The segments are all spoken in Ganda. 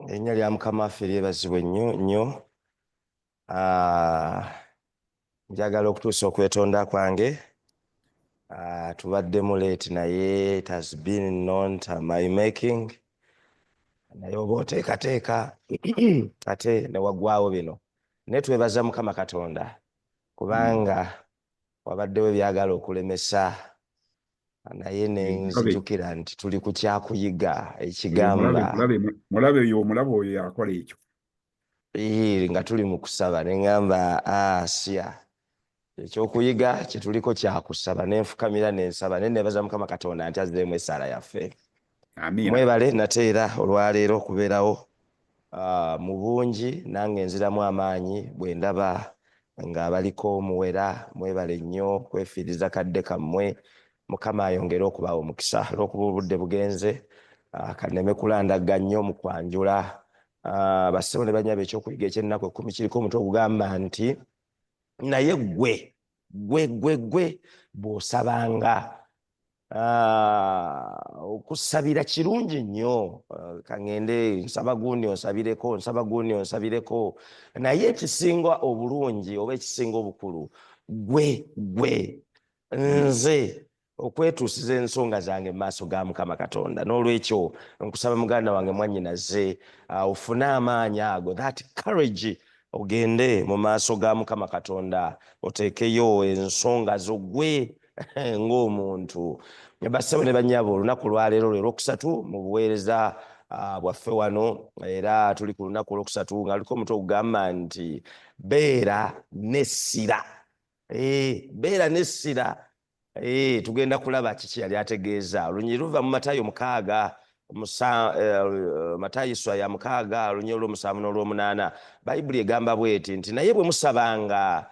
Erinnya lya Mukama waffe lyebazibwe nnyo. Njagala okutuusa okwetonda kwange. Tubaddemu late naye it has been not my making. Naye oba oteekateeka ate ne waggwawo bino. Naye twebaza Mukama Katonda kubanga wabaddewo ebyagala okulemesa. Naye ne nzijukira nti tuli ku kyakuyiga ekigamba. Mulabe oyo yakola ekyo. Nga tuli mu kusaba ne ŋŋamba asya ekyokuyiga kye tuliko kyakusaba ne nfukamira ne nsaba ne neebaza Mukama Katonda nti azzeemu essaala yaffe. Mwebale nate era olwaleero okubeerawo mu bungi nange nziramu amaanyi bwe ndaba ng'abaliko omuwera. Mwebale nnyo kwefiiriza kadde kammwe. Mukama ayongere okubawa omukisa olw'okuba obudde bugenze. Kanneme kulandaga nnyo mu kwanjula. Bassebo ne bannyabo ekyokuyiga eky'ennaku 10 kiriko omutwe ogugamba nti naye gwe bw'osabanga okusabira kirungi nnyo. Kaŋŋende nsaba gundi onsabireko, nsaba gundi onsabireko, naye ekisinga obulungi oba ekisinga obukulu gwe nze okwetuusiza ensonga zange mu maaso ga Mukama Katonda. N'olwekyo nkusaba muganda wange mwannyinaze ofune amaanyi ago, that courage, ogende mu maaso ga Mukama Katonda oteekeyo ensonga zo gwe ng'omuntu. Bassebo ne bannyabo, olunaku lwaleero lwe Lwokusatu mu buweereza bwaffe wano, era tuli ku lunaku olwokusatu nga luliko omutwe ogugamba nti beera n'essira. Beera n'essira. Tugenda kulaba kiki yali ategeeza. Olunyiri luva mu Matayo 6, Matayo ya 6, olunyiri olw'omusanvu n'olw'omunaana. Bayibuli egamba bw'eti nti naye bwe musabanga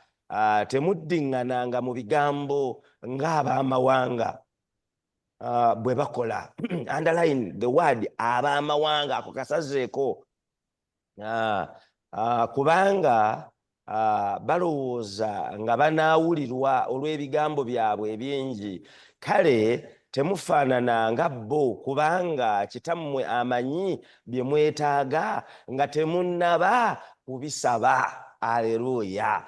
temuddiŋŋananga mu bigambo ng'ab'amawanga bwe bakola. Underline the word ab'amawanga, ako kasazeeko. Kubanga balowooza nga banaawulirwa olw'ebigambo byabwe ebingi. Kale temufaanana nga bo, kubanga Kitammwe amanyi bye mwetaaga nga temunnaba kubisaba. Aleluya.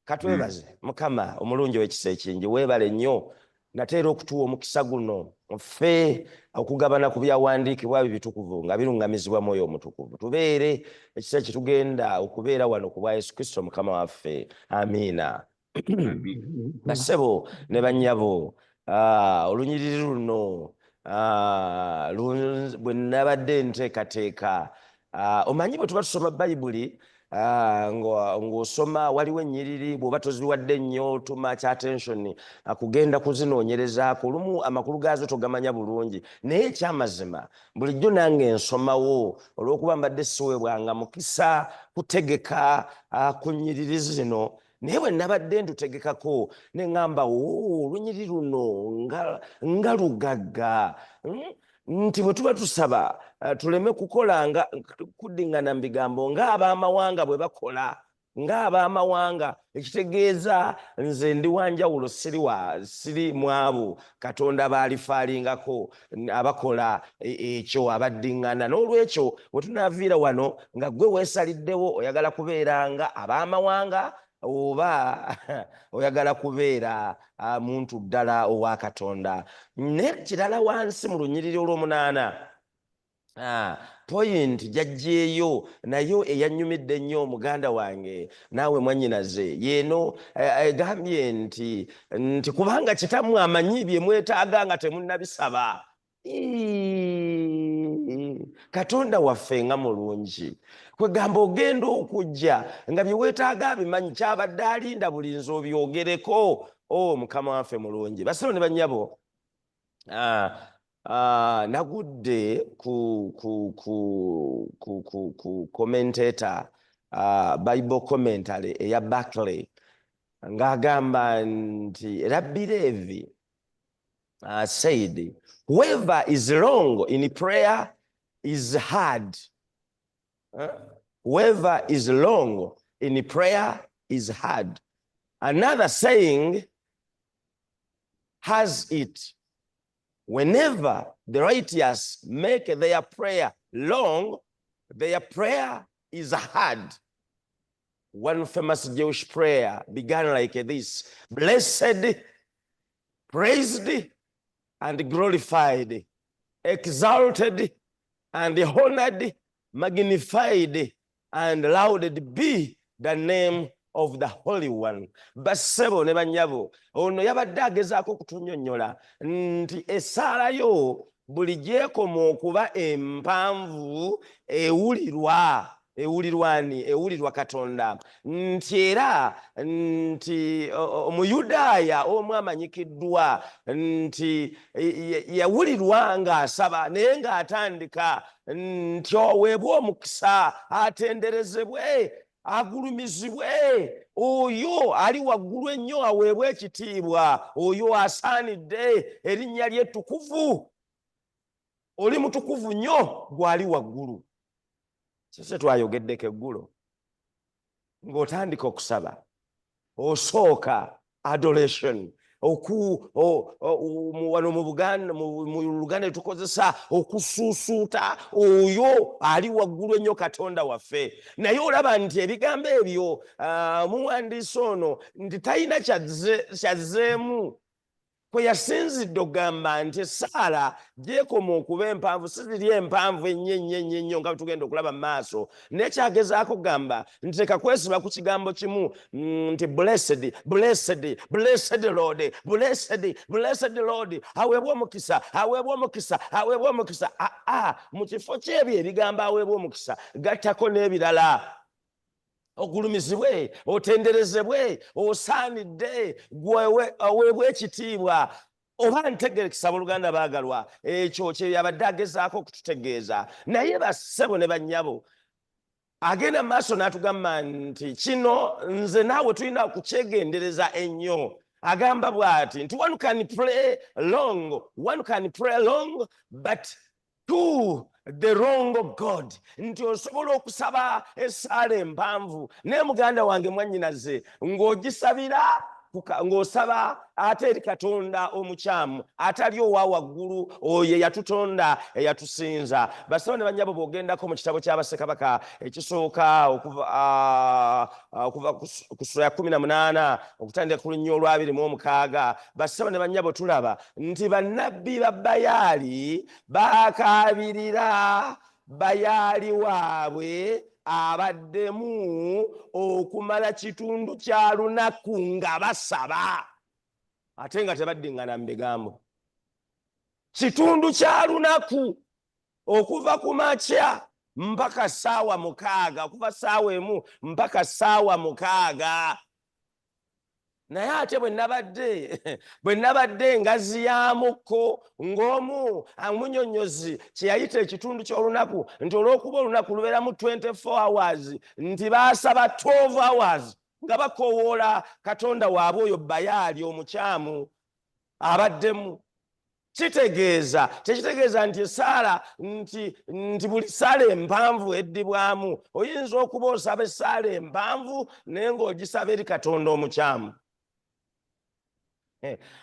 Katwebaze Mukama omulungi ow'ekisa ekingi. Weebale nnyo nateera okutuwa omukisa guno ffe okugabana ku byawandiikibwa bitukuvu nga biruŋŋamizibwa Mwoyo Omutukuvu. Tubeere ekisa kye tugenda okubeera wano ku bwa Yesu Kristo Mukama waffe. Amiina. Bassebo ne bannyabo, olunyiriri luno bwe nabadde nteekateeka, omanyi bwe tuba tusoma Bayibuli ng'osoma waliwo ennyiriri bw'oba toziwadde nnyo too much attention kugenda kuzinoonyerezaako, olumu amakulu gaazo togamanya bulungi. Naye ekyamazima bulijjo nange nsomawo olw'okuba mbadde siweebwanga mukisa kutegeka ku nnyiriri zino. Naye bwe nabadde ndutegekako ne ŋŋamba olunyiriri luno nga lugagga, nti bwe tuba tusaba tuleme kukolanga kuddiŋŋana mu bigambo ng'ab'amawanga bwe bakola. Ng'ab'amawanga ekitegeeza nze ndi wanjawulo, siri mu abo Katonda baalifaalingako abakola ekyo abaddiŋŋana. N'olwekyo bwe tunaaviira wano nga ggwe weesaliddewo oyagala kubeera nga ab'amawanga oba oyagala kubeera muntu ddala owa Katonda. Nekirala wansi mu lunyiriri olw'omunaana, point gyajjeeyo nayo eyanyumidde ennyo omuganda wange naawe mwannyinaze yeeno, egambye nti kubanga Kitammwe amanyi bye mwetaaga nga temunnabisaba. Katonda waffe nga mulungi. Kwegamba ogenda okujja nga bye weetaaga abimanyi, kyabadde alinda bulinzi obyogereko. Mukama waffe mulungi. Bassebo ne bannyabo, nagudde ku commentator, Bible commentary eya Barclay ng'agamba nti Rabbi Levi said, whoever is wrong in prayer is hard. Whoever is wrong in prayer is hard. Another saying has it, whenever the righteous make their prayer long, Their prayer is hard. One famous Jewish prayer began like this: blessed, praised, and glorified, exalted, and honored, magnified, and lauded be the name of the Holy One. Bassebo ne banyabo, ono yabadde agezaako okutunnyonnyola nti essaala yo buli gy'ekoma okuba empanvu ewulirwa Katonda, nti era nti Omuyudaaya omu amanyikiddwa nti yawulirwa ng'asaba naye ng'atandika nti oweebwe omukisa, atenderezebwe, agulumizibwe oyo ali waggulu ennyo, aweebwe ekitiibwa, oyo asaanidde erinnya lye ttukuvu. Oli mutukuvu nnyo gwali waggulu. Sise twayogeddeko eggulo ng'otandika okusaba, osooka adoration, wano mu Buganda, mu Luganda tukozesa okusuusuuta oyo ali waggulu ennyo Katonda waffe. Naye olaba nti ebigambo ebyo muwandiisi ono nti talina kyazzeemu kwe yasinzidde okugamba nti essaala gy'ekoma okuba empanvu si ziri empanvu ennyo nga tugenda okulaba mu maaso, naye kyagezaako okugamba nti leka kwesiba ku kigambo kimu nti blessed, blessed, blessed Lord, blessed, blessed Lord, aweebwa omukisa, aweebwa omukisa, aweebwa omukisa. Mu kifo ky'ebyo ebigambo aweebwa omukisa gattako n'ebirala: ogulumizibwe, otenderezebwe, osaanidde, oweebwe ekitiibwa. Oba ntegerekesa Buluganda baagalwa, ekyo kye yabadde agezaako okututegeeza. Naye bassebo ne bannyabo, agenda mu maaso n'atugamba nti kino nze naawe tulina okukyegendereza ennyo. Agamba bw'ati nti one can pray long but to the wrong of God. Nti osobola okusaba essaala empanvu naye muganda wange mwannyinaze ng'ogisabira ng'osaba ate eri Katonda omukyamu atali owa waggulu, oyo eyatutonda eyatusinza. Bassebo ne bannyabo bw'ogendako mu kitabo kya Bassekabaka ekisooka okuva ku ssula ya 18 okutandika ku lunnyo olwa 26, bassebo ne bannyabo tulaba nti bannabbi ba Bayaali baakaabirira Bayaali waabwe abaddemu okumala kitundu kya lunaku nga basaba, ate nga tebaddiŋŋana mu bigambo. Kitundu kya lunaku okuva ku makya mpaka ssaawa 6, okuva ssaawa 1 mpaka ssaawa 6. Naye ate bwe nabadde ngaziyamukko ng'omu amunnyonnyozi kye yayita ekitundu ky'olunaku nti olw'okuba olunaku lubeeramu 24 hours nti baasaba 12 hours nga bakoowoola Katonda waabwe oyo Bayaali omukyamu abaddemu. Tekitegeeza nti essaala nti buli ssaala empanvu eddibwamu. Oyinza okuba osaba essaala empanvu naye ng'ogisaba eri Katonda omukyamu.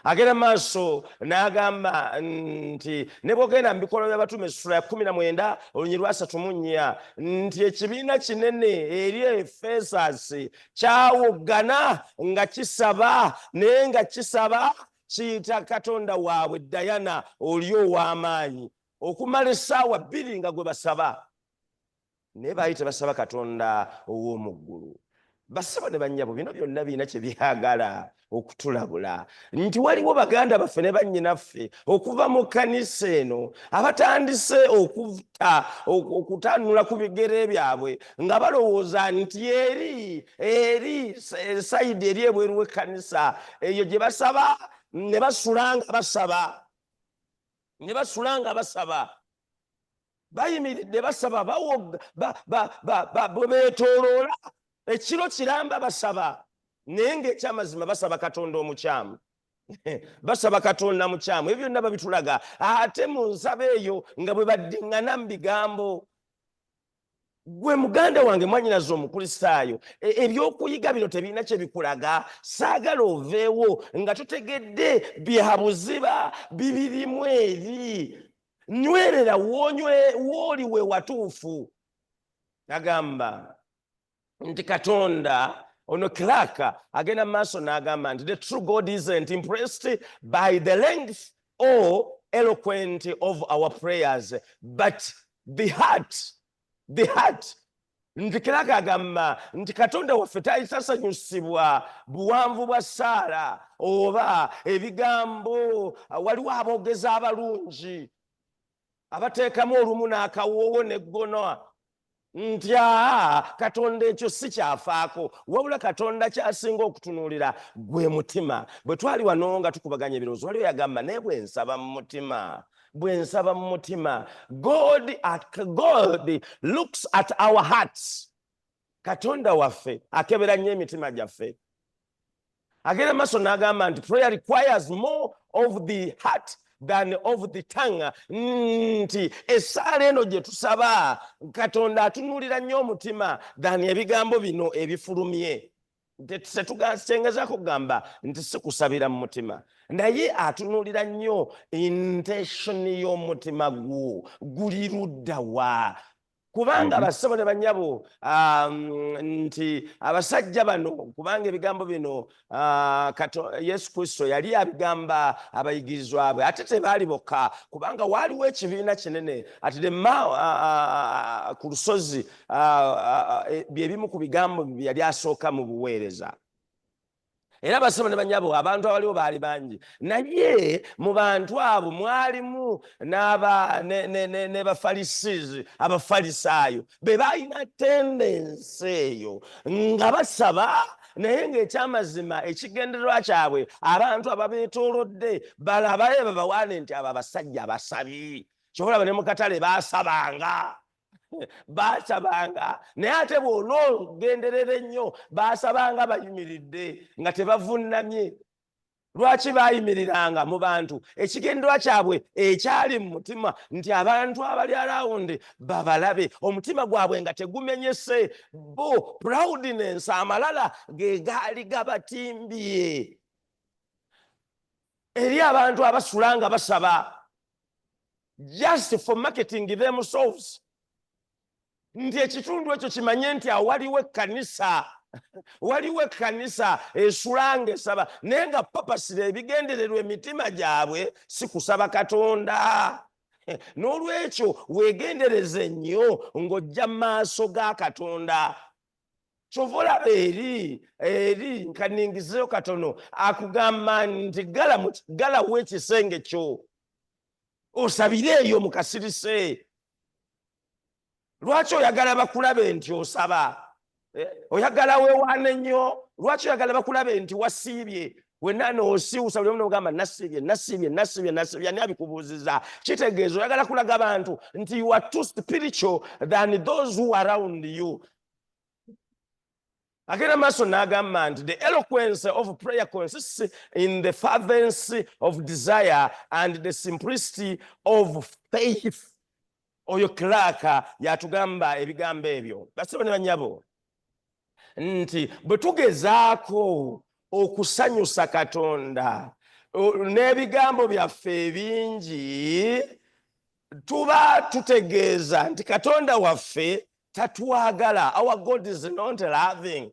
Agenda maaso n'agamba nti ne bw'ogenda mu Bikolwa by'Abatume essula ya 19 olunyiriri lwa 34 nti ekibiina kinene eri Efesasi kyawoggana nga kisaba, naye nga kisaba kiyita Katonda waabwe Dayana oli ow'amaanyi okumala essaawa 2 nga gwe basaba, naye baali tebasaba Katonda ow'omu ggulu. Bassebo ne bannyabo, bino byonna birina kye byagala okutulabula nti waliwo baganda baffe ne bannyinaffe okuva mu kkanisa eno abatandise okutanula ku bigere byabwe nga balowooza nti eri sayidi eri ebweru w'ekkanisa eyo gye basaba ne basula nga basaba, bayimiridde basaba, bwe beetooloola ekiro kiramba basaba, naye ng'ekyamazima basaba Katonda omukyamu. Basaba Katonda mukyamu. Ebyo byonna babitulaga ate mu nsaba eyo nga bwe baddiŋŋana mu bigambo. Gwe muganda wange mwannyinaze omukristaayo, ebyokuyiga bino tebirina kye bikulaga. Saagala oveewo nga tutegedde bya buziba bibirimu eri. Nywerera wooli we watuufu. agamba nti Katonda ono Clark agenda maaso n'agamba nti the true God isn't impressed by the length or eloquence of our prayers but the heart nti Clark agamba nti Katonda waffe tasanyusibwa buwanvu bwa ssaala oba ebigambo waliwo aboogeza abalungi abateekamu olumu n'akawoowo n'eggono nti Katonda ekyo si kyafaako wabula Katonda kyasinga okutunuulira gwe mutima. Bwe twali wano nga tukubaganya ebirowoozo waliwo yagamba naye bwe nsaba mu mutima God looks at our hearts. Katonda waffe akebera nnyo emitima gyaffe. Agenda maaso n'agamba nti prayer requires more of the heart than of the tongue. Nti essaala eno gye tusaba Katonda atunuulira nnyo omutima than ebigambo bino ebifulumye. Tetugengezaako kugamba nti si kusabira mu mutima naye atunuulira nnyo intention y'omutima gwo guli ludda wa. Kubanga abasabo ne bannyabo nti abasajja bano kubanga ebigambo bino Yesu Kristo yali abigamba abayigirizwa bwe ate tebaali bokka kubanga waaliwo ekibiina kinene ati ku lusozi byebimu ku bigambo bye yali asooka mu buweereza. Era abasabo ne bannyabo abantu abaliwo baali bangi naye mu bantu abo mwalimu abafalisaayo be balina tendensi eyo nga basaba naye ng'ekyamazima ekigendererwa kyabwe abantu ababeetoolodde balabaye babawaane nti abo abasajja abasabi. Kyobalaba ne mu katale baasabanga naye ate bw'onoogenderera ennyo baasabanga bayimiridde nga tebavunnamye. Lwaki baayimiriranga mu bantu? Ekigendererwa kyabwe ekyali mu mutima nti abantu abali arawundi babalabe, omutima gwabwe nga tegumenyese. Bo proudness amalala ge gaali gabatimbye eri abantu abasula nga basaba just for marketing themselves. Nti ekitundu ekyo kimanye nti waliwo ekkanisa esula ng'esaba naye nga papasira ebigendererwa emitima gyabwe si kusaba Katonda. N'olwekyo weegendereze nnyo ng'ojja mu maaso ga Katonda. Kyova olaba eri nkaningizeyo katono akugamba nti galawo ekisenge kyo osabireeyo mu kasirise. Lwaki oyagala bakulabe nti osaba? Oyagala weewaane nnyo? Lwaki oyagala bakulabe nti wasiibye? Wenna n'osiiwusa buli omu n'ogamba nasiibye ani abikubuuziza? Kitegeeza oyagala kulaga abantu nti you are too spiritual than those who are around you. Agenda maaso n'agamba nti the eloquence of prayer consists in the fervency of desire and the simplicity of faith. Oyo Clark yatugamba ebigambo ebyo. Basebo ne bannyabo nti bwe tugezaako okusanyusa Katonda n'ebigambo byaffe ebingi tuba tutegeeza nti Katonda waffe tatwagala. Our God is not loving.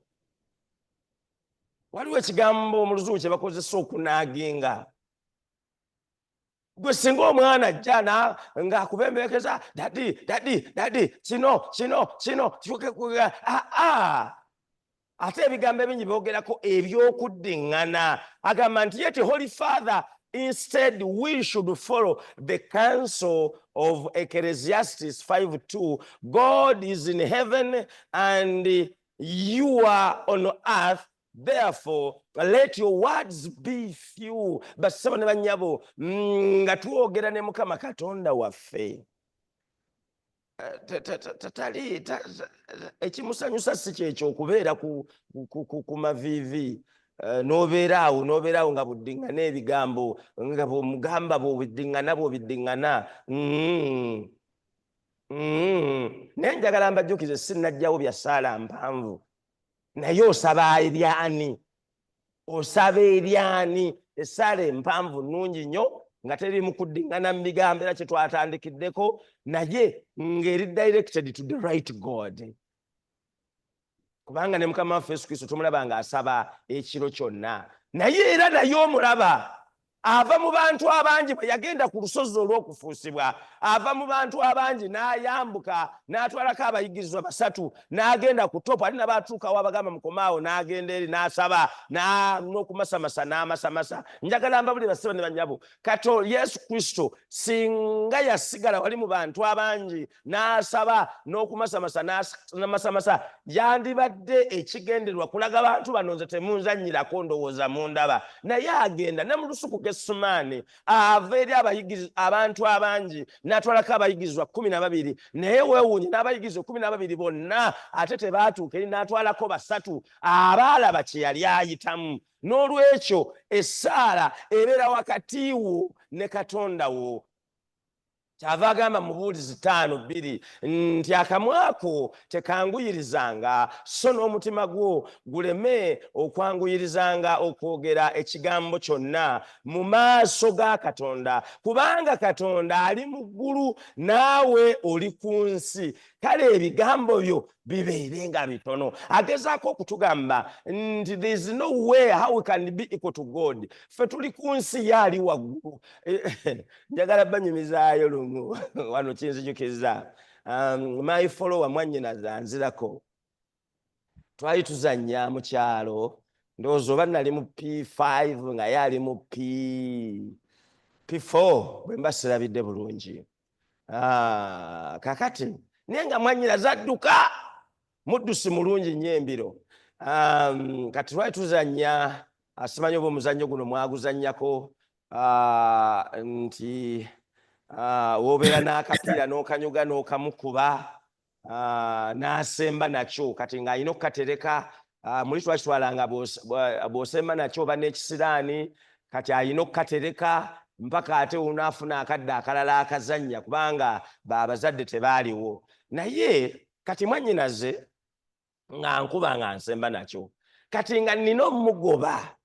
Waliwo ekigambo mu Luzungu kye bakozesa okunaaginga. Gwe singa omwana ajja ng'akubembekeza dadi kino ate ebigambo ebingi byogerako eby'okuddiŋŋana. Agamba nti yet Holy Father, instead we should follow the counsel of Ecclesiastes 5:2. God is in heaven and you are on earth. Therefore, let your words be few. Basaba ne bannyabo nga twogera ne Mukama Katonda waffe. Ekimusanyusa si kyekyo okubeera ku maviivi n'obeeraawo nga buddiŋŋana ebigambo nga bw'omugamba bw'obiddiŋŋana. Naye njagala mbajjukize sinnajjawo bya ssaala mpanvu. Naye osaba eryani? Essaala empanvu nnungi nnyo nga teri mu kuddingana mu bigambo era kye twatandikiddeko naye ng'eri directed to the right God. Kubanga ne Mukama waffe Yesu Kristo tumulaba ng'asaba ekiro kyonna, naye era naye omulaba ava mu bantu abangi bwe yagenda ku lusozi olw'okufuusibwa, ava mu bantu abangi n'ayambuka n'atwalako abayigirizwa 3 n'agenda ku topu, ali n'abatuukawo abagamba mukomaawo n'agenda eri n'asaba n'okumasamasa n'amasamasa. Njagala mbabulire basebo ne bannyabo, kato Yesu Kristo singa yasigala wali mu bantu abangi n'asaba n'okumasamasa n'amasamasa, yandibadde ekigenderwa kulaga bantu bano nze temunzannyirako ndowooza mundaba, naye agenda ne mu lusuku Getsemane ava eri abantu abangi n'atwalako abayigirizwa 12, naye weewuunye n'abayigirizwa 12 bonna ate tebaatuuka eri n'atwalako 3 abaalaba kye yali ayitamu. N'olwekyo essaala ebeera wakati wo ne Katonda wo. Kyava agamba mu Buulizi 5:2 nti akamwa ko tekanguyirizanga so n'omutima gwo guleme okwanguyirizanga okwogera ekigambo kyonna mu maaso ga Katonda, kubanga Katonda ali mu ggulu naawe oli ku nsi. Kale ebigambo byo bibeerenga bitono. Agezaako okutugamba nti there is no way how we can be equal to God. Ffe tuli ku nsi yaali waggulu. Njagala banyumizaayo lumu wano kinzijukiza. My follower mwannyinaze anzirako. Twali tuzannya mu kyalo, ndowooza oba nali mu P5 nga ye ali mu P4 bwe mba sirabidde bulungi. Kakati naye nga mwannyinaze adduka muddusi mulungi nnyo embiro. Kati twali tuzannya, simanyi oba omuzannyo guno mwaguzannyako, nti wobeera n'akapiira n'okanyuga n'okamukuba n'asemba nakyo, kati ng'alina okukatereka. Muli twakitwalanga bw'osemba nakyo oba n'ekisiraani, kati alina okukatereka mpaka ate unaafuna akadde akalala akazannya, kubanga abazadde tebaaliwo. Naye kati mwannyinaze nga nkuba nga nsemba nakyo, kati nga nnina omugoba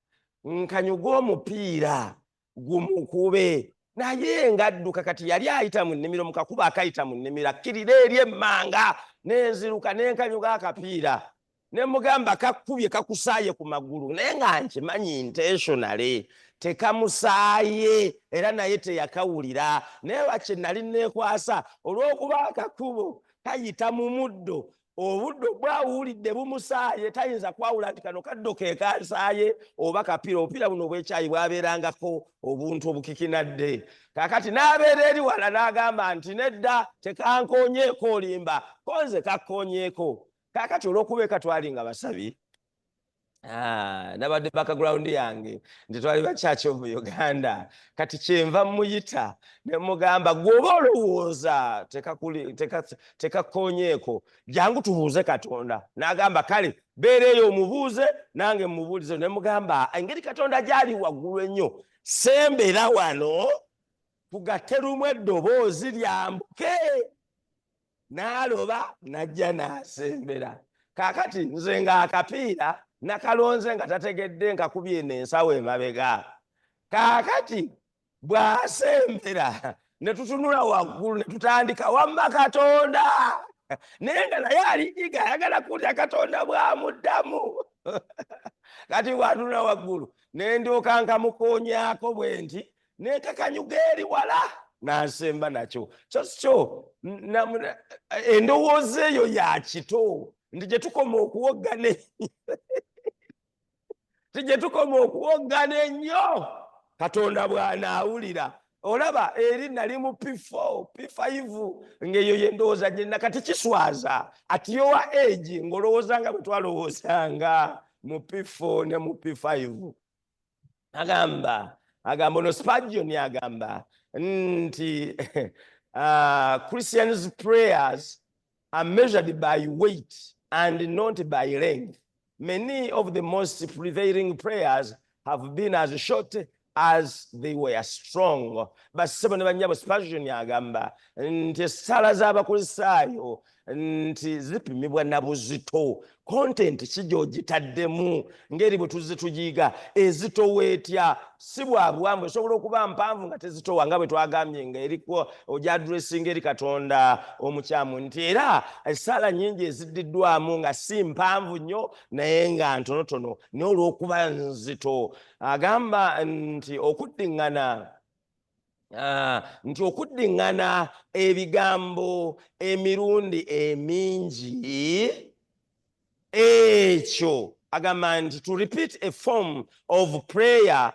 nkanyuga omupiira gumukube, naye ngadduka. Kati yali ayita mu nnimiro, mukakuba akayita mu nnimiro akkirira eri emmanga, nenziruka nenkanyuga akapiira ne mugamba kakubye kakusaaye ku magulu, naye nga nkimanyi intentionally tekamusaaye era naye teyakawulira. Naye wakye nali neekwasa olw'okuba akakubo kayita mu muddo, obudde bwawulidde bumusaaye, tayinza kwawula nti kano kaddo ke kansaaye oba kapiira. Obupiira buno obw'ekyayi bwabeerangako obuntu obukikinadde. Kaakati n'abeera eri wala n'agamba nti nedda tekankoonyeeko olimba, konze kakkoonyeeko. Kaakati olw'okubeeka twali nga basabi, nabadde background yange nti twali ba Church of Uganda, kati kyenva muyita ne mugamba gwoba olowooza tekakkoonyeeko, jangu tubuuze Katonda. N'agamba kale beera eyo omubuuze nange mubuulize. Ne mugamba engeri Katonda gy'ali waggulu ennyo, sembera wano tugatte lumu eddoboozi lyambuke. N'aloba n'ajja n'asembera. Kaakati nze nga akapiira nakalonze nga tategedde nkakubye n'ensawo emabega. Kaakati bw'asembera ne tutunula waggulu ne tutandika wamma Katonda, naye nga naye aliyiga ayagala kulya Katonda bw'amuddamu. Kati bw'atunula waggulu ne ndyoka nkamukoonyaako bwe nti nenkakanyuga eri wala n'asemba nakyo. Kyo endowooza eyo ya kito, nti gye tukoma okuwoggana gye tukoma okuwoggana ennyo Katonda bw'anaawulira. Olaba eri nali mu P4 P5 ng'eyo yendowooza gyenna kati kiswaza ati yowa age ng'olowooza nga bwe twalowoozanga mu P4 ne mu P5. Agamba ono Spurgeon agamba nti Christians' prayers are measured by weight and not by length. Many of the most prevailing prayers have been as short as they were strong. Basebo ne bannyabo Spurgeon agamba nti essala z'abakulisaayo nti zipimibwa na buzito. Content kijogitaddemu ngeri bwe tuzze tugiyiga ezitowa etya si bwa buwanvu esobola okuba mpanvu nga tezitowa nga bwe twagambye nga eriko oja addressinga eri Katonda omukyamu nti era essaala nnyingi eziddiddwamu nga si mpanvu nnyo naye nga ntonotono naye olw'okuba nzito. Agamba nti okuddiŋŋana ebigambo emirundi emingi ekyo agamba nti to repeat a form of prayer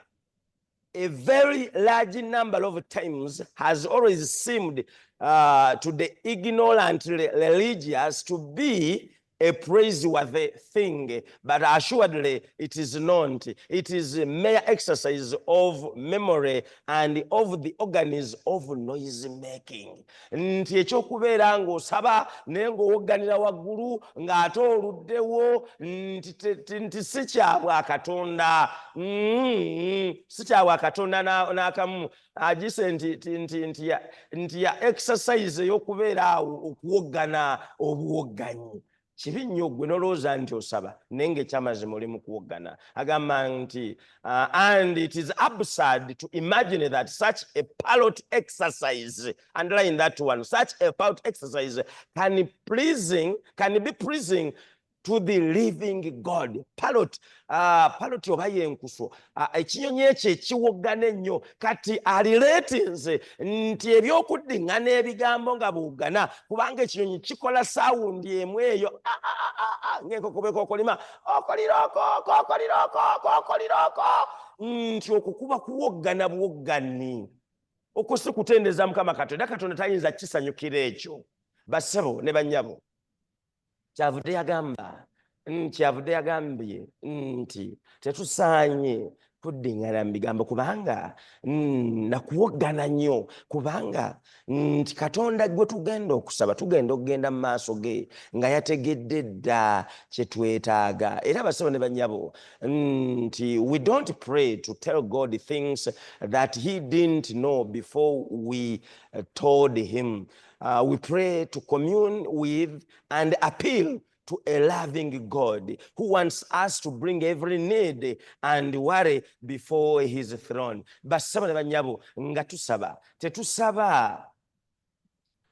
a very large number of times has always seemed to the ignorant religious to be a praiseworthy thing, but assuredly it is not. It is a mere exercise of memory and of the organs of noise making. Nti ekyokubeera ng'osaba naye ng'owogganira waggulu ng'ate oluddewo nti si kyabwa Katonda. Si kyabwa Katonda n'akamu. Agise nti ya exercise ey'okubeera awo okuwoggana obuwogganyi. Kibi nnyo gwe nolowooza nti osaba naye ng'ekyamazima oli mu kuwoggana. Agamba nti and it is absurd to imagine that such a pilot exercise, underline that one, such a pilot exercise can be pleasing to the living God. Pilot oba yenkuso ekinyonyi ekyo ekiwoggana ennyo kati alireetinze nti ebyokuddiŋŋana ebigambo nga buwuggana kubanga ekinyonyi kikola saawundi emu eyo ng'enkoko bwekookolima okolirooko nti okwo kuba kuwoggana buwoggani. Okwo si kutendeeza Mukama Katonda. Katonda tayinza kisanyukira ekyo. Bassebo ne bannyabo kyavudde yagambye nti tetusaanye kuddiŋŋana mu bigambo kubanga nakuwoggana nnyo kubanga nti Katonda gwe tugenda okusaba tugenda okugenda mu maaso ge nga yategedde dda kye twetaaga. Era bassebo ne bannyabo nti we don't pray to tell God things that he didn't know before we told him. We pray to commune with and appeal to a loving God who wants us to bring every need and worry before his throne. Bassebo ne bannyabo nga tetusaba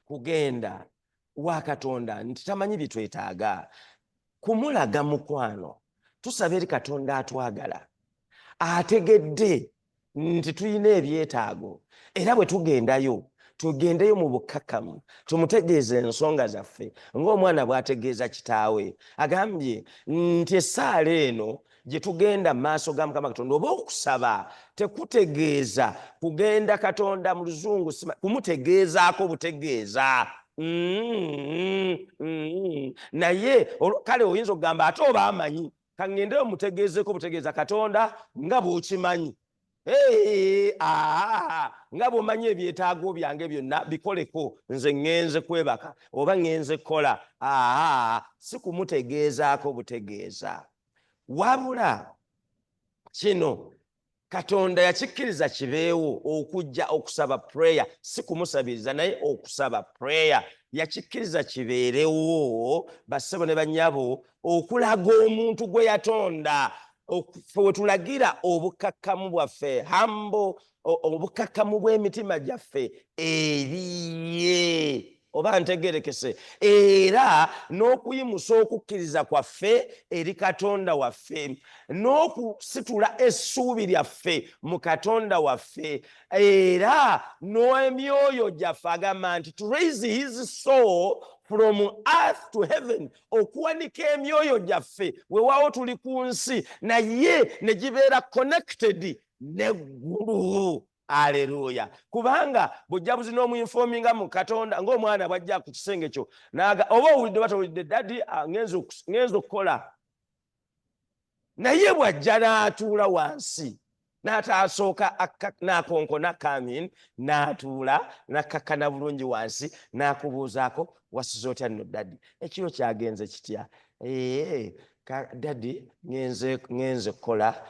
kugenda wa Katonda nti tamanyi bye twetaaga kumulaga mukwano. Tusaba eri Katonda atwagala ategedde nti tulina ebyetaago era bwe tugendeyo mu bukkakkamu tumutegeeze ensonga zaffe ng'omwana bw'ategeeza kitaawe. Agambye nti essaala eno gye tugenda mu maaso ga Mukama Katonda oba okusaba tekutegeeza kugenda Katonda mu luzungu kumutegeezaako butegeeza. Naye kale oyinza okugamba ate oba amanyi kaŋŋendeyo mutegeezeeko butegeeza Katonda nga bw'okimanyi. Nga bw'omanyi ebyetaago byange byonna bikoleko nze ŋŋenze kwebaka oba ŋŋenze kukola. Si kumutegeezaako butegeeza. Wabula kino Katonda yakikkiriza kibeewo okujja okusaba prayer, si kumusabiriza naye okusaba prayer yakikkiriza kibeerewo. Bassebo ne bannyabo okulaga omuntu gwe yatonda we tulagira obukkakkamu bwaffe obukakkamu bw'emitima gyaffe eriye oba ntegerekese era n'okuyimusa okukkiriza kwaffe eri Katonda waffe n'okusitula essuubi lyaffe mu Katonda waffe era n'emyoyo gyaffe. Agamba nti to raise his soul from earth to heaven, okuwanika emyoyo gyaffe weewaawo tuli ku nsi naye ne gibeera connected n'eggulu. Aleluya. Kubanga bw'ojja buzina omwinfoominga mu Katonda ng'omwana bw'ajja ku kisenge kyo oba owulidde oba towulidde dadi ŋŋenza okukola naye bw'ajja n'atuula wansi n'atasooka n'akonkona kamin n'atuula n'akkakkana bulungi wansi n'akubuuzaako wasize otya nno dadi ekiro kyagenze kitya? Dadi ŋŋenze kukola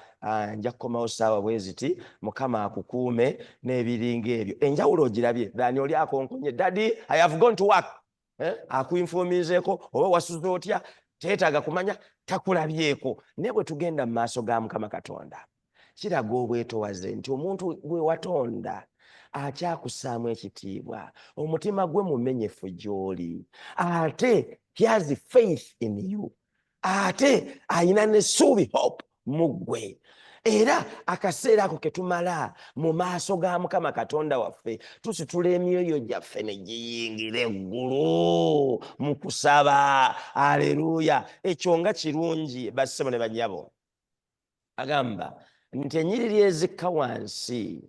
nja kukomawo ssaawa bwe ziti Mukama akukuume n'ebiringa ebyo. Enjawulo ogirabye? Dani oli akonkonye dadi I have gone to work akuinfomizeeko oba wasuze otya teetaaga kumanya takulabyeko. Naye bwe tugenda mu maaso ga Mukama Katonda kiraga obwetowaze nti omuntu gwe watonda akyakussaamu ekitiibwa, omutima gwe mumenyefu gy'oli, ate he has faith in you, ate ayina n'essuubi hope mu ggwe. Era akaseera ako ke tumala mu maaso ga Mukama Katonda waffe tusitula emyoyo gyaffe ne giyingira eggulu mu kusaba. Aleluya! Ekyo nga kirungi bassebo ne bannyabo. Agamba nti ennyiriri ezikka wansi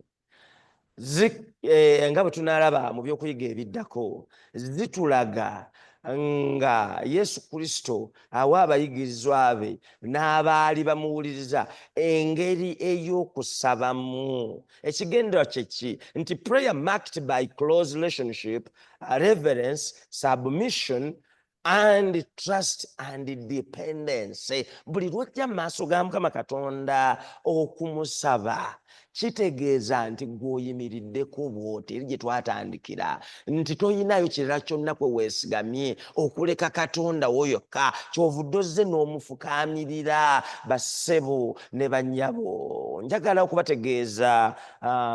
nga bwe tunaalaba mu byokuyiga ebiddako zitulaga nga Yesu Kristo awa abayigirizwa be n'abaali bamuwuliriza engeri ey'okusabamu. Ekigendera kyeki nti prayer marked by close relationship, reverence, submission and trust and dependence. Buli lwojja mu maaso ga Mukama Katonda okumusaba kitegeeza nti gw'oyimiriddeko bw'oti, eri gye twatandikira, nti toyinayo kirala kyonna kwe weesigamye okuleka Katonda wo yokka, kyovudde ozze n'omufukaamirira. Bassebo ne bannyabo, njagala okubategeeza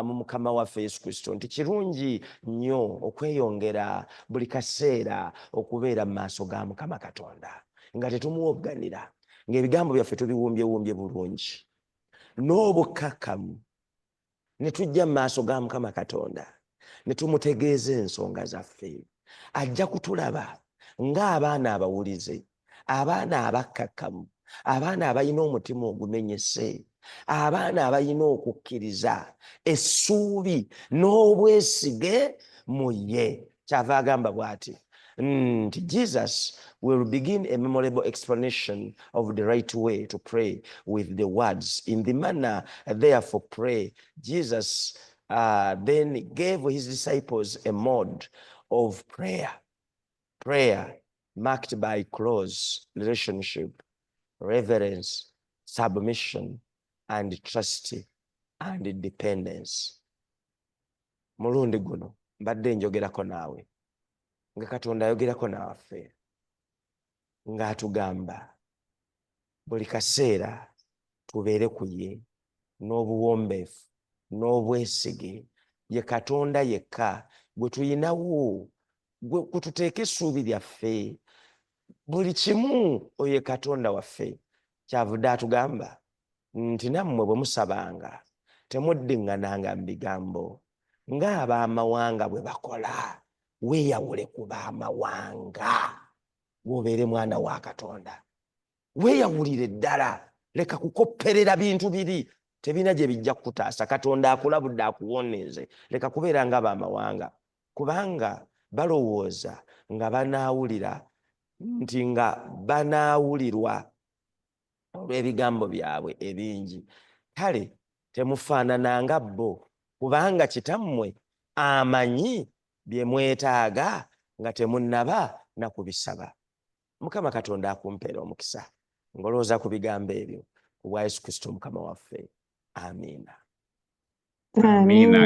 mu Mukama waffe Yesu Kristo nti kirungi nnyo okweyongera buli kaseera okubeera mu maaso ga Mukama Katonda nga tetumuwogganira, ng'ebigambo byaffe tubiwumbyewumbye bulungi n'obukkakkamu, ne tujja mu maaso ga Mukama Katonda ne tumutegeeza ensonga zaffe. Ajja kutulaba ng'abaana abawulize, abaana abakkakkamu, abaana abalina omutima ogumenyese, abaana abalina okukkiriza, essuubi n'obwesige mu ye. Kyava agamba bw'ati nti Jesus will begin a memorable explanation of the right way to pray with the words, in the manner therefore pray. Jesus then gave his disciples a mode of prayer marked by close relationship, reverence, submission, and trust and dependence. Mulundi guno mbadde njogerako naawe nga Katonda ayogerako naffe ng'atugamba buli kaseera tubeere ku ye n'obuwombeefu n'obwesige. Ye Katonda yekka gwe tuyinawo, gwe tuteeka essuubi lyaffe, buli kimu oye Katonda waffe. Kyavudde atugamba nti nammwe bwe musabanga temuddiŋŋananga mu bigambo ng'abamawanga bwe bakola, weeyawule ku baamawanga gwobeere mwana wa Katonda. Weeyawulire ddala, leka kukopperera bintu biri tebina gye bijja kukutaasa. Katonda akulabudde akuwoneze, leka kubeera nga baamawanga, kubanga balowooza nga banaawulira nti nga banaawulirwa olw'ebigambo byabwe ebingi. Kale temufaanananga bo, kubanga Kitammwe amanyi bye mwetaaga nga temunnaba na kubisaba. Mukama Katonda akumpeera omukisa ngolooza ku bigambo ebyo ku bwa Yesu Kristo Mukama waffe. Amiina. Amiina.